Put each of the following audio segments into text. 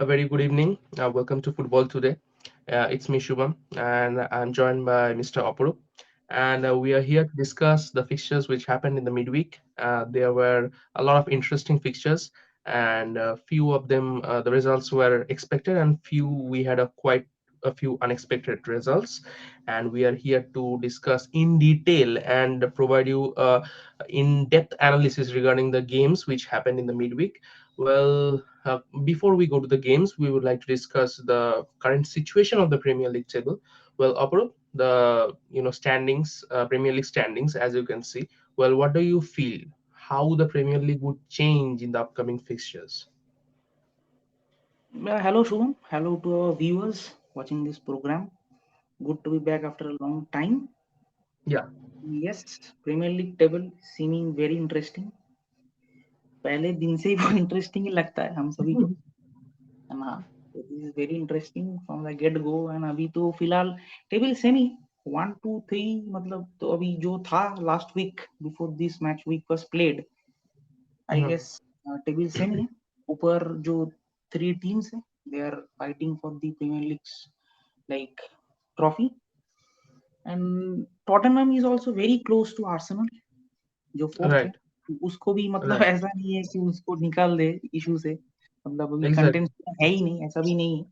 A very good evening. Welcome to Football Today. It's me, Shubham, and I'm joined by Mr. Aparup. And we are here to discuss the fixtures which happened in the midweek. There were a lot of interesting fixtures, and few of them, the results were expected, and few we had a few unexpected results. And we are here to discuss in detail and provide you in-depth analysis regarding the games which happened in the midweek. Before we go to the games, we would like to discuss the current situation of the Premier League table. Well, Aparup, the standings, Premier League standings, as you can see. Well, what do you feel? How the Premier League would change in the upcoming fixtures? Hello, Shubham. Hello to our viewers watching this program. Good to be back after a long time. Yeah. Yes, Premier League table seeming very interesting. पहले दिन से ही वो interesting ही लगता है हम सभी को है ना this is very interesting from the get go and अभी तो फिलहाल टेबल सेमी 1 2 3 मतलब तो अभी जो था last week before this match week was played I Mhm. Guess table same है ऊपर जो थ्री टीम्स है they are fighting for the Premier Leagues like trophy and Tottenham is also very close to Arsenal जो fourth है Right. उसको भी मतलब Right. ऐसा नहीं है कि उसको निकाल दे इशू से मतलब अभी Exactly. कंटेंट है ही नहीं ऐसा भी नहीं है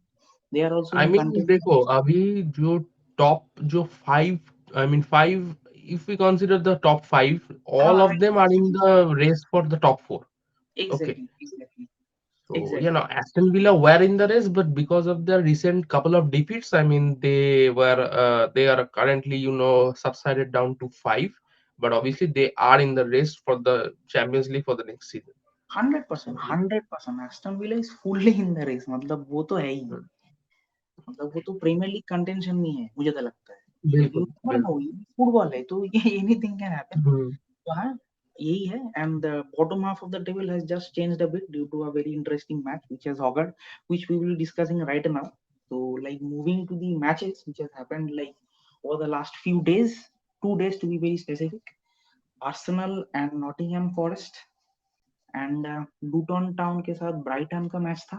they are also I in mean, content देखो अभी जो top जो five, I mean five, if we consider the top five, all हाँ of them are in the race for the top four. Okay. Exactly exactly So, exactly Aston Villa were in the race, but because of their recent couple of defeats, I mean, they are currently, subsided down to five. But obviously, they are in the race for the Champions League for the next season. 100% So, 100% Aston Villa is fully in the race मतलब वो तो है ही mm, मतलब वो तो premiere league contention में है मुझे तो लगता है यू बिल्कुल नेवर बिल्कुल नो फुटबॉल है तो ये एनीथिंग कैन हैपन हम्म, तो हाँ यही है and the bottom half of the table has just changed a bit due to a very interesting match which has occurred which we will be discussing right now. So like moving to the matches which has happened like over the last few days, 2 days to be very specific. Arsenal and Nottingham Forest and Luton Town के साथ Brighton का match था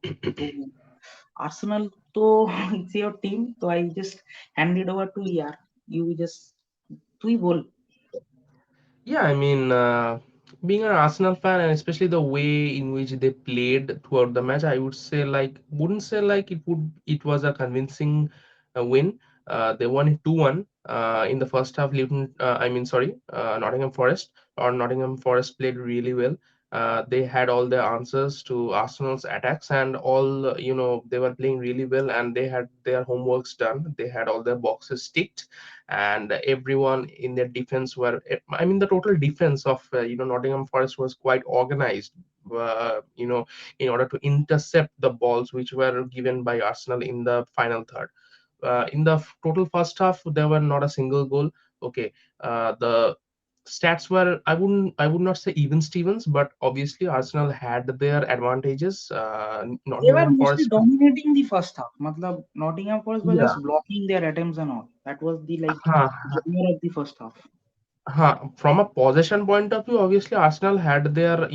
तो Arsenal तो it's your team तो I just hand it over to यार you just तू ही बोल Yeah, I mean, being an Arsenal fan and especially the way in which they played throughout the match, I would say wouldn't say like it was a convincing win. They won it 2-1 in the first half. Nottingham Forest Nottingham Forest played really well. They had all the answers to Arsenal's attacks and all, they were playing really well and they had their homeworks done. They had all their boxes ticked and everyone in their defense were, I mean, the total defense of Nottingham Forest was quite organized, in order to intercept the balls which were given by Arsenal in the final third. In the total first half there were not a single goal. Okay. The stats were, I would not say even Stevens, but obviously Arsenal had their advantages. they were Nottingham mostly Forest. dominating the first half. Matlab, Nottingham Forest were Yeah. just blocking their attempts and all. That was the like Huh. genre of the first half. From a possession point of view, obviously Arsenal had their,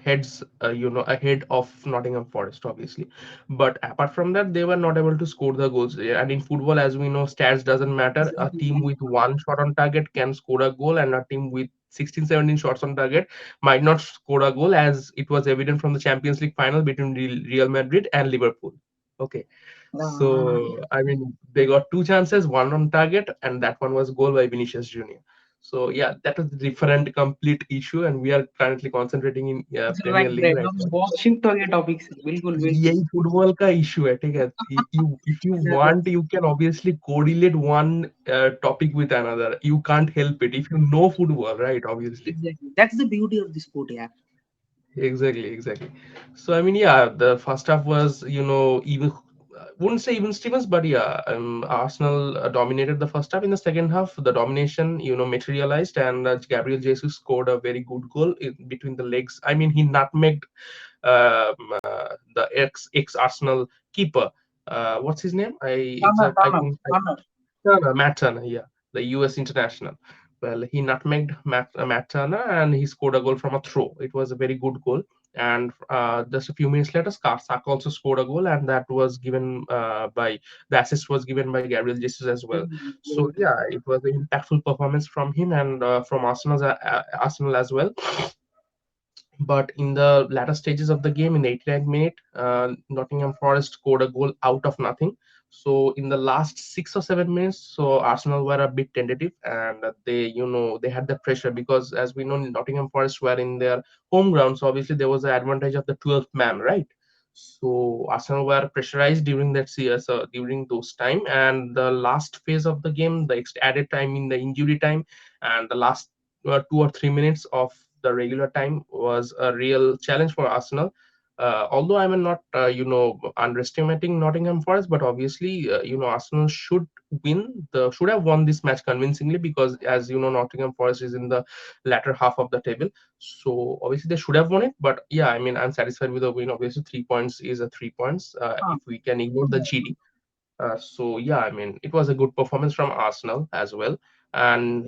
heads, ahead of Nottingham Forest, obviously. But apart from that, they were not able to score the goals. Yeah, and in football, as we know, stats doesn't matter. A Exactly. team with one shot on target can score a goal, and a team with 16, 17 shots on target might not score a goal, as it was evident from the Champions League final between Real Madrid and Liverpool. Okay. Uh, So, I mean, they got two chances, one on target, and that one was goal by Vinicius Junior. So yeah, that is a different complete issue, and we are currently concentrating in Premier right, League right. right हम now. बहुत shift हो गए topic से. बिल्कुल, बिल्कुल. यही football का issue है, ठीक है. You if you want, you can obviously correlate one topic with another. You can't help it if you know football, right? Obviously. Exactly. That's the beauty of the sport, yeah. Exactly, exactly. So I mean, yeah, the first half was, even wouldn't say even Stevens, but yeah, Arsenal dominated the first half. In the second half, the domination, materialized, and Gabriel Jesus scored a very good goal between the legs. I mean, he nutmegged the ex Arsenal keeper. What's his name? Turner, I Turner, think Turner. Turner, Matt Turner, yeah, the US international. Well, he nutmegged Matt Turner and he scored a goal from a throw. It was a very good goal. and just a few minutes later, Saka also scored a goal, and that was given by the assist was given by Gabriel Jesus as well. So Very true. yeah, it was an impactful performance from him and from Arsenal as well. But in the latter stages of the game, in the 89th minute, Nottingham Forest scored a goal out of nothing. So in the last 6 or 7 minutes, so Arsenal were a bit tentative, and they had the pressure because, as we know, Nottingham Forest were in their home ground. So obviously there was the advantage of the 12th man, right? So Arsenal were pressurized during that series, during those time, and the last phase of the game, the added time in the injury time, and the last 2 or 3 minutes of the regular time was a real challenge for Arsenal. Although I'm not, underestimating Nottingham Forest, but obviously, Arsenal should have won this match convincingly because, as you know, Nottingham Forest is in the latter half of the table. So obviously they should have won it. But yeah, I mean, I'm satisfied with the win. Obviously, 3 points is a 3 points. Huh. If we can ignore the GD, so yeah, I mean, it was a good performance from Arsenal as well, and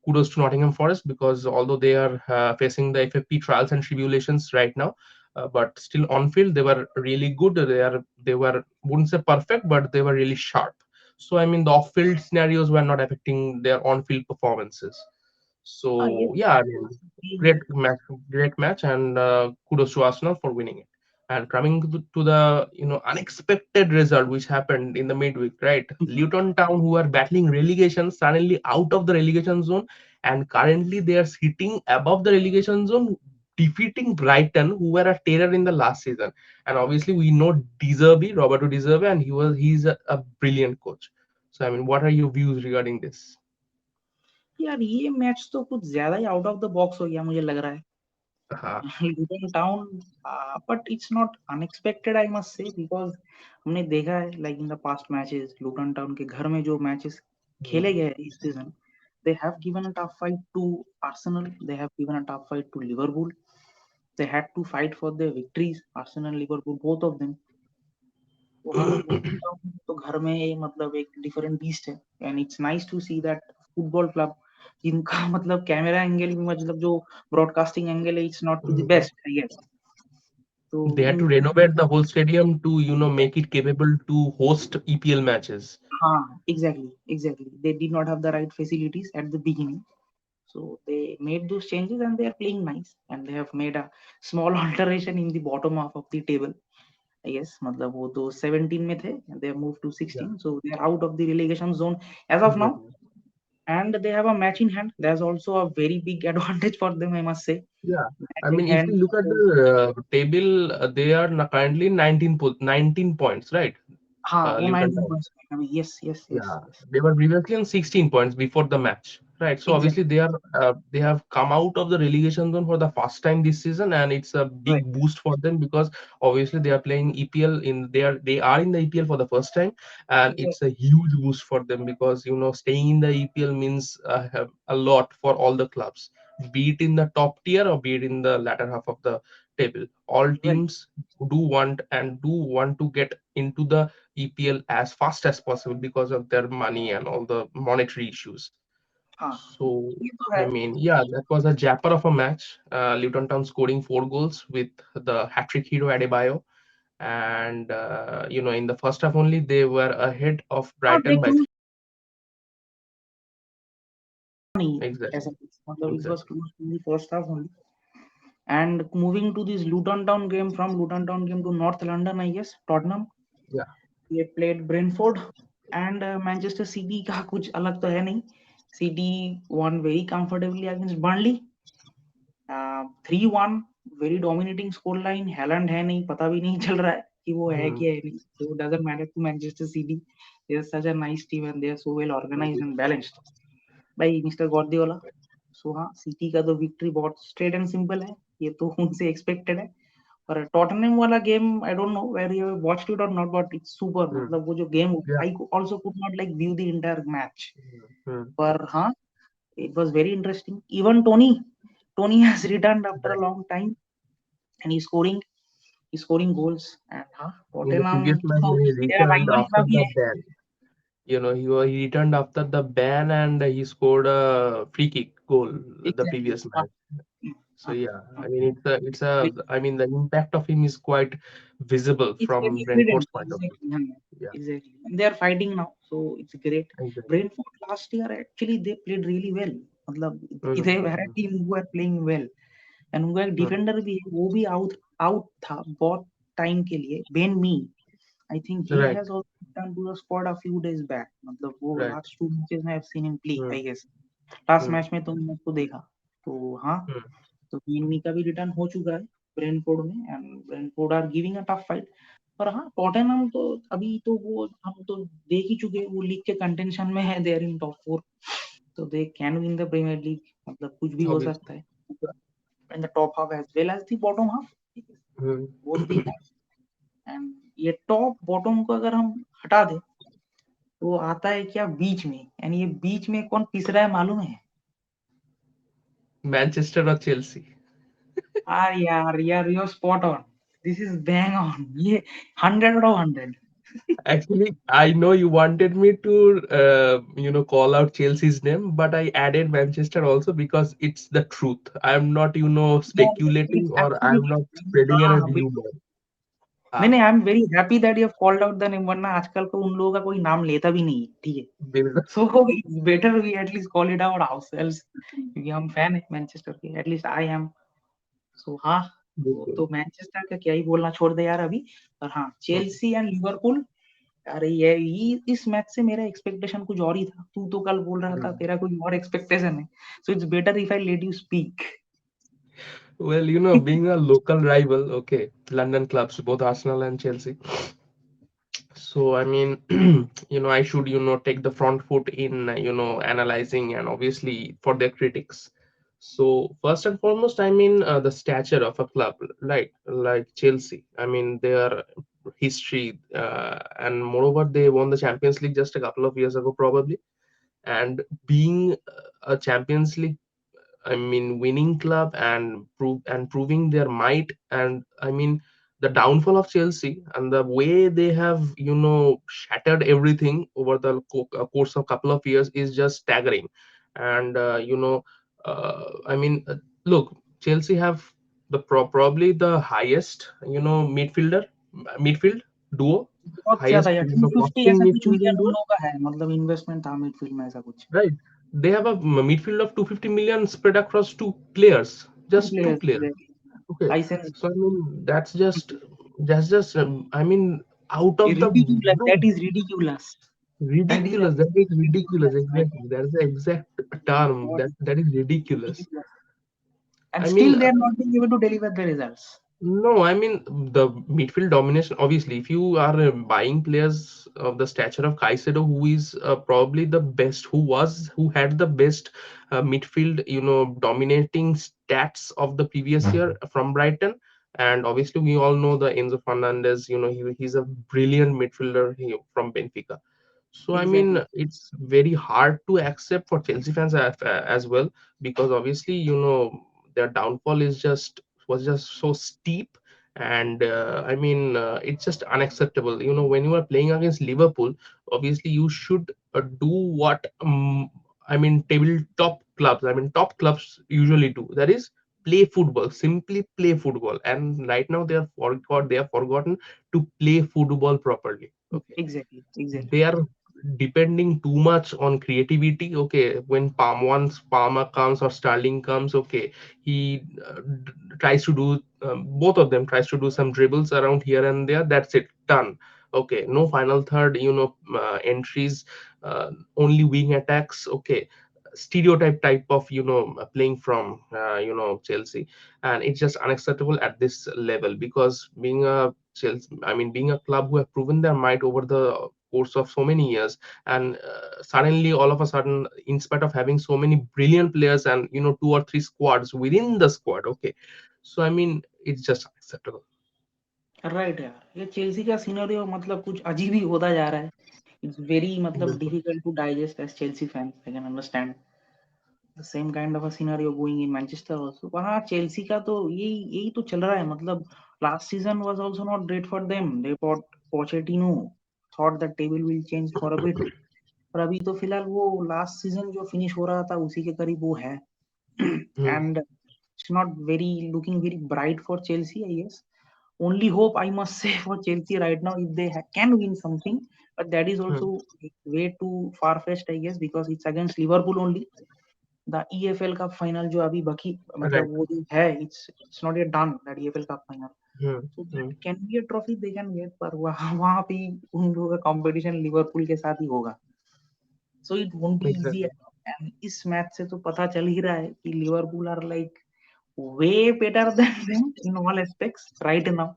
kudos to Nottingham Forest because although they are facing the FFP trials and tribulations right now, but still on field they were really good. They were wouldn't say perfect, but they were really sharp. So I mean, the off-field scenarios were not affecting their on-field performances. Yes, So yeah, I mean, great we match, great match, and kudos to Arsenal for winning it. And coming to the unexpected result which happened in the midweek, right? Luton Town, who are battling relegation, suddenly out of the relegation zone, and currently they are sitting above the relegation zone, defeating Brighton, who were a terror in the last season. And obviously, we know Deserby, Roberto Deserby, and he's a brilliant coach. So I mean, what are your views regarding this? यार ये match तो कुछ ज्यादा ही out of the box हो गया मुझे लग रहा है Uh, Luton Town, but it's not unexpected, I must say, because हमने देखा है like in the past matches, Luton Town के घर में जो matches खेले गए हैं इस season, they have given a tough fight to Arsenal, they have given a tough fight to Liverpool, they had to fight for their victories, Arsenal, Liverpool, both of them. तो हाँ, Luton Town तो घर में मतलब एक different beast है, and it's nice to see that football club जिनका मतलब कैमरा एंगल भी मतलब जो ब्रॉडकास्टिंग एंगल है it's not to the best I guess तो They had उन to renovate the whole stadium to make it capable to host EPL matches. हाँ exactly they did not have the right facilities at the beginning so they made those changes and they are playing nice and they have made a small alteration in the bottom half of the table I guess मतलब वो तो 17 में थे and they have moved to Yeah. 16 so they are out of the relegation zone as of now Mhm. and they have a match in hand there's also a very big advantage for them I must say Yeah. I match in mean, if hand you look at so, the table, they are currently 19 points, right? हाँ वो Luton 19 Town. points अभी yes Yeah, they were previously on 16 points before the match, right? So obviously exactly they have come out of the relegation zone for the first time this season, and it's a right big boost for them because obviously they are playing EPL they are in the EPL for the first time, and exactly it's a huge boost for them because staying in the EPL means have a lot for all the clubs, be it in the top tier or be it in the latter half of the table. All right teams do want to get into the EPL as fast as possible because of their money and all the monetary issues. हाँ So, ये तो I है mean, yeah, that was a japper of a match. Luton Town scoring 4 goals with the hat-trick hero Adebayo. And, in the first half only, they were ahead of हाँ they Brighton by close 3. नहीं Exactly. ऐसा कुछ मतलब it was Exactly. close in the first half only and moving to this Luton Town game from Luton Town game to North London I guess Tottenham Yeah. they played Brentford and Manchester City का कुछ अलग तो है नहीं City won very comfortably against Burnley 3-1 very dominating score line Haaland है नहीं पता भी नहीं चल रहा है कि वो है Mm. क्या है नहीं so it doesn't matter to Manchester City they are such a nice team and they are so well organized and balanced भाई मिस्टर Guardiola सो हाँ सिटी का तो विक्ट्री बहुत स्ट्रेट एंड सिंपल है ये तो उनसे एक्सपेक्टेड है और टॉटनहम वाला game I don't know where you watched it और not but it's super Mm. मतलब वो जो game Yeah. I also could not like view the entire match Mm. पर हाँ it was very interesting even Tony has returned after a Right. long time and he's scoring goals and हाँ In the Tottenham previous match, तो when he तेरा returned rival after भी the है ban, he returned after the ban and he scored a free kick goal the exactly previous हाँ match. So हाँ, yeah, हाँ, I mean it's a बिल्कुल। I mean the impact of him is quite visible It's very from evident. Brentford's point of view. Exactly. हाँ, Yeah, exactly. And they are fighting now, so it's great. exactly. Brentford last year actually they played really well. मतलब they Mm, were a team who were playing well. And उनका एक mm, defender भी है, वो भी out out था बहुत time के लिए, Ben Mee. I think he right, has also return to the squad a few days back. मतलब वो right. लास्ट टू मैचेस में I have seen him play Mm, I guess. Last mm, match में तो मैंने उसको देखा। तो हाँ, mm, तो बेन का भी रिटर्न हो चुका है ब्रेंटफोर्ड में, and Brentford are giving a tough fight. पर हाँ, टॉटनहम तो अभी तो वो हम तो देख ही चुके हैं, वो लीग के कंटेंशन में है, दे आर इन टॉप 4। तो they can win the Premier League, मतलब कुछ भी हो obviously. सकता है in the top half as well as the bottom half, Mm. Both the time. And ये टॉप बॉटम को अगर हम हटा दें तो आता है क्या बीच में, एंड ये बीच में कौन पिस रहा है मालूम है? Manchester or Chelsea? यार यार you spot on, this is bang on, ये 100 out of 100। Actually, I know you wanted me to, call out Chelsea's name, but I added Manchester also because it's the truth. I'm not, No, speculating, it's or I'm absolutely, not spreading a हाँ बिल्कुल। rumor. नहीं Ah, नहीं, I am very happy that you have called out the name, वरना आजकल को उन लोगों का कोई नाम लेता भी नहीं है, ठीक है। बिल्कुल so it's better we at least call it out ourselves, क्योंकि हम फैन है मैनचेस्टर के, एटलीस्ट आई एम। सो हाँ, वो बिल्कुल तो मैनचेस्टर का क्या ही बोलना, छोड़ दे यार अभी। और हाँ, हम्म, चेल्सी एंड लिवरपूल, अरे ये इस मैच से मेरा एक्सपेक्टेशन कुछ और ही था। तू तो कल बोल रहा था हम्म. तेरा कोई और एक्सपेक्टेशन है, सो it's better if I let you speak. Well, being a local rival, okay, London clubs, both Arsenal and Chelsea. So, I mean, I should, take the front foot in, analyzing and obviously for their critics. So, first and foremost, I mean, the stature of a club, right? Like Chelsea. I mean, their history, and moreover, they won the Champions League just a couple of years ago, probably. And being a Champions League, I mean, winning club and proving their might. And I mean, the downfall of Chelsea and the way they have, shattered everything over the course of couple of years is just staggering. And I mean, look, Chelsea have probably the highest, midfield duo, बहुत ज्यादा highest, यार, 250 costing ऐसा कुछ midfielding million उन duo. लोगों का है, मतलब इन्वेस्टमेंट था मिडफील्ड में ऐसा कुछ। Right. They have a midfield of 250 million spread across two players, to just two players players. Exactly, Okay. Licence. So I mean, that's just I mean, out of the ridiculous, that is ridiculous, that is ridiculous. That is absolutely ridiculous. Ridiculous my Exactly. That is the exact term. God, That is ridiculous. ridiculous। And I mean, still they are not being able to deliver the results. no, I mean the midfield domination. Obviously, if you are buying players of the stature of Caicedo, who is probably the best, who had the best midfield, dominating stats of the previous year from Brighton, and obviously we all know the Enzo Fernandez. He's a brilliant midfielder from Benfica. So I mean, Exactly, it's very hard to accept for Chelsea fans as well, because obviously their downfall was just so steep. And I mean, it's just unacceptable. When you are playing against Liverpool, obviously you should do what, I mean, top clubs usually do. That is play football, simply play football. And right now they have forgotten to play football properly. Okay, exactly, exactly. they are depending too much on creativity. Okay, when once Palmer comes or Sterling comes, okay, he tries to do, both of them tries to do some dribbles around here and there. That's it, done. Okay, no final third, entries, only wing attacks. Okay, stereotype type of, playing from, Chelsea. And it's just unacceptable at this level, because being a Chelsea, I mean, being a club who have proven their might over the course of so many years, and suddenly, all of a sudden, in spite of having so many brilliant players and, two or three squads within the squad, okay, so I mean, it's just unacceptable. Right यार, ये Chelsea का scenario मतलब कुछ अजीब ही होता जा रहा है। इट्स वेरी मतलब बिल्कुल difficult to digest as Chelsea fans, I can understand the same kind of a scenario going in Manchester also. पर हाँ, चेल्सी का तो यही यही तो चल रहा है। मतलब last season was also not great for them, they bought Pochettino, thought that table will change for a bit. पर अभी तो फिलहाल वो लास्ट सीजन जो फिनिश हो रहा था उसी के करीब वो है। हम्म, and It's not very looking very bright for Chelsea, I guess. Only hope I must say for Chelsea right now if they can win something, but that is Hmm. also way too far fetched, I guess, because it's against Liverpool only. The EFL Cup final जो अभी बाकी मतलब Right. वो जो है, it's not yet done, that EFL Cup final. Hmm. So Hmm. that can be a trophy they can get, पर वहाँ वहाँ पे उन लोगों का competition लिवरपूल के साथ ही होगा. So it won't be easy. Exactly. And इस मैच से तो पता चल ही रहा है कि Liverpool are like way better than them in all aspects right now.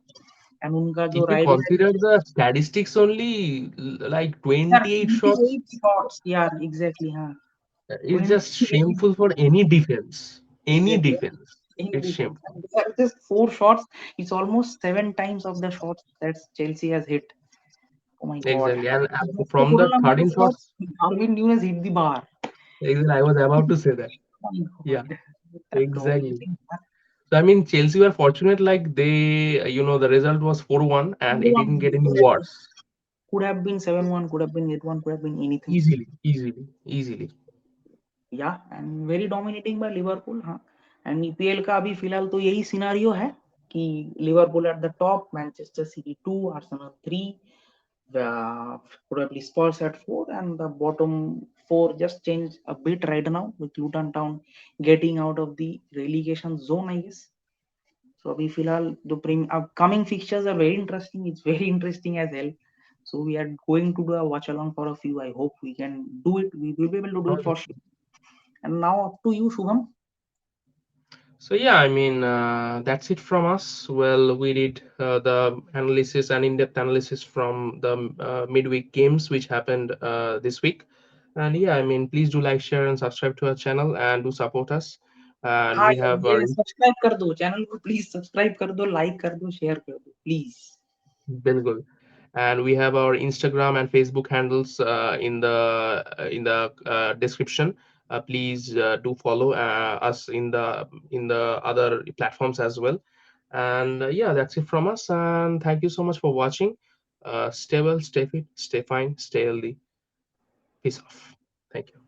And उनका जो If we rival है, consider the statistics only, like यार 28 shots, 28 shots, yeah, exactly, हाँ, it's just 28 shameful for any defense. Any exactly defense. in It's defense. shameful. And they are just 4 shots. It's almost 7 times of the shots that Chelsea has hit. Oh my God! Exactly. And Just the from total the number of 13 shots, shots, Darwin Nunes hit the bar. exactly, I was about to say that. Oh my Yeah, God! That exactly. dominating. So I mean, Chelsea were fortunate, like the result was 4-1 and it didn't get any Exactly. worse. Could have been 7-1, could have been 8-1, could have been anything. Easily, easily, easily. Yeah, and very dominating by Liverpool. हाँ. And EPL का अभी फिलहाल तो यही scenario है कि Liverpool at the top, Manchester City 2, Arsenal 3, probably Spurs at 4, and the bottom 4 just changed a bit right now with Luton Town getting out of the relegation zone, I guess. So अभी फिलहाल the upcoming fixtures are very interesting. It's very interesting as hell. So we are going to do a watch along for a few. I hope we can do it. We will be able to do it for sure. And now up to you, Shubham. So yeah, I mean that's it from us. Well, we did the analysis and in-depth analysis from the midweek games which happened this week. And yeah, I mean please do like, share, and subscribe to our channel and do support us. And हाँ we यार, have our ये subscribe कर दो channel को, please subscribe कर दो, like कर दो, शेयर कर दो please. Bilgul. And we have our Instagram and Facebook handles in the description. Please do follow us in the other platforms as well. And yeah, that's it from us. And thank you so much for watching. Stay well, stay fit, stay fine, stay healthy. Peace off. Thank you.